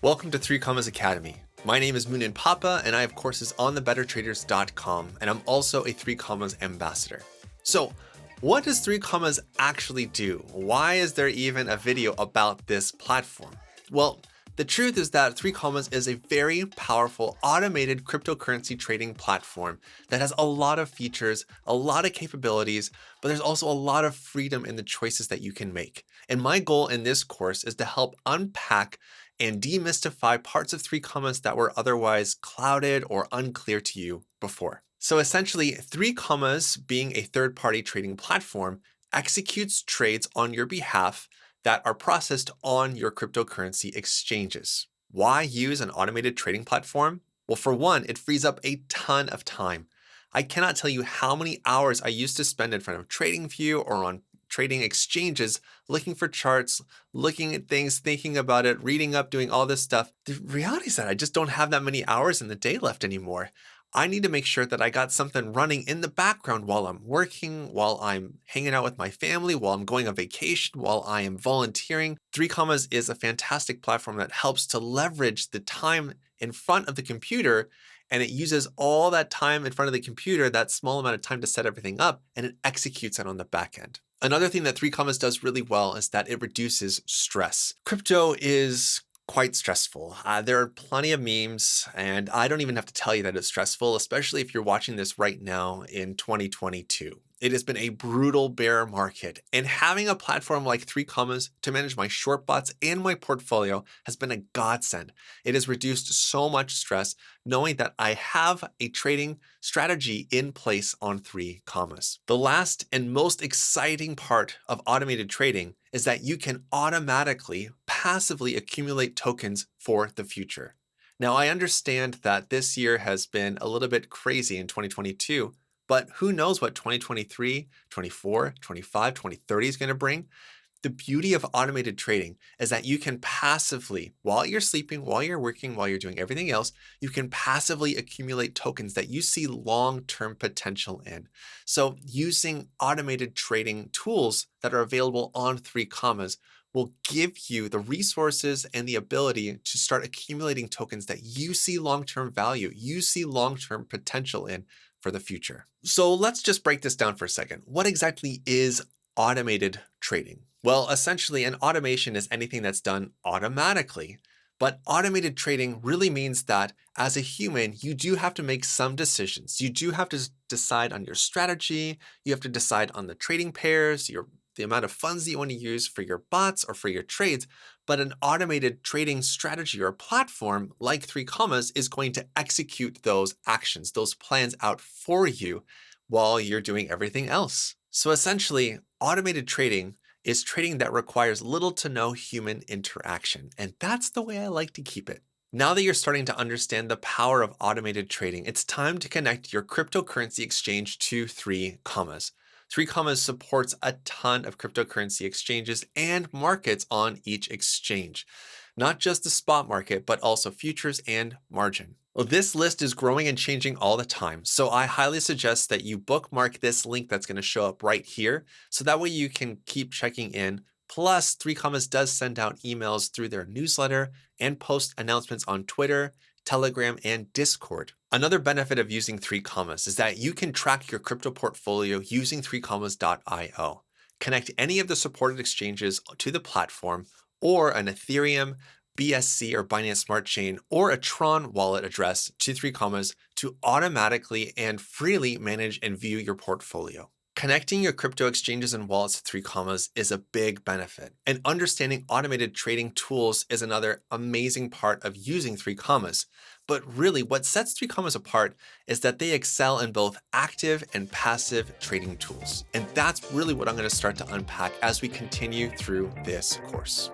Welcome to 3Commas Academy. My name is MooninPapa, and I have courses on the BetterTraders.com, and I'm also a 3Commas ambassador. So, what does 3Commas actually do? Why is there even a video about this platform? Well, the truth is that 3Commas is a very powerful automated cryptocurrency trading platform that has a lot of features, a lot of capabilities, but there's also a lot of freedom in the choices that you can make. And my goal in this course is to help unpack and demystify parts of 3Commas that were otherwise clouded or unclear to you before. So essentially, 3Commas, being a third-party trading platform, executes trades on your behalf that are processed on your cryptocurrency exchanges. Why use an automated trading platform? Well, for one, it frees up a ton of time. I cannot tell you how many hours I used to spend in front of TradingView or on trading exchanges, looking for charts, looking at things, thinking about it, reading up, doing all this stuff. The reality is that I just don't have that many hours in the day left anymore. I need to make sure that I got something running in the background while I'm working, while I'm hanging out with my family, while I'm going on vacation, while I am volunteering. 3Commas is a fantastic platform that helps to leverage the time in front of the computer, and it uses all that time in front of the computer, that small amount of time to set everything up, and it executes it on the back end. Another thing that 3Commas does really well is that it reduces stress. Crypto is quite stressful. There are plenty of memes, and I don't even have to tell you that it's stressful, especially if you're watching this right now in 2022. It has been a brutal bear market, and having a platform like 3Commas to manage my short bots and my portfolio has been a godsend. It has reduced so much stress knowing that I have a trading strategy in place on 3Commas. The last and most exciting part of automated trading is that you can automatically, passively accumulate tokens for the future. Now, I understand that this year has been a little bit crazy in 2022, but who knows what 2023, 24, 25, 2030 is going to bring? The beauty of automated trading is that you can passively, while you're sleeping, while you're working, while you're doing everything else, you can passively accumulate tokens that you see long-term potential in. So using automated trading tools that are available on 3Commas will give you the resources and the ability to start accumulating tokens that you see long-term value, you see long-term potential in for the future. So let's just break this down for a second. What exactly is automated trading? Well, essentially, an automation is anything that's done automatically. But automated trading really means that as a human, you do have to make some decisions. You do have to decide on your strategy. You have to decide on the trading pairs, the amount of funds that you want to use for your bots or for your trades. But an automated trading strategy or platform like 3Commas is going to execute those actions, those plans out for you while you're doing everything else. So essentially, automated trading is trading that requires little to no human interaction. And that's the way I like to keep it. Now that you're starting to understand the power of automated trading, it's time to connect your cryptocurrency exchange to 3Commas. 3Commas supports a ton of cryptocurrency exchanges and markets on each exchange, not just the spot market, but also futures and margin. Well, this list is growing and changing all the time, so I highly suggest that you bookmark this link that's going to show up right here, so that way you can keep checking in. Plus, 3Commas does send out emails through their newsletter and post announcements on Twitter, Telegram, and Discord. Another benefit of using 3Commas is that you can track your crypto portfolio using 3commas.io. Connect any of the supported exchanges to the platform, or an Ethereum, BSC or Binance Smart Chain, or a Tron wallet address to 3Commas to automatically and freely manage and view your portfolio. Connecting your crypto exchanges and wallets to 3Commas is a big benefit, and understanding automated trading tools is another amazing part of using 3Commas. But really, what sets 3Commas apart is that they excel in both active and passive trading tools. And that's really what I'm going to start to unpack as we continue through this course.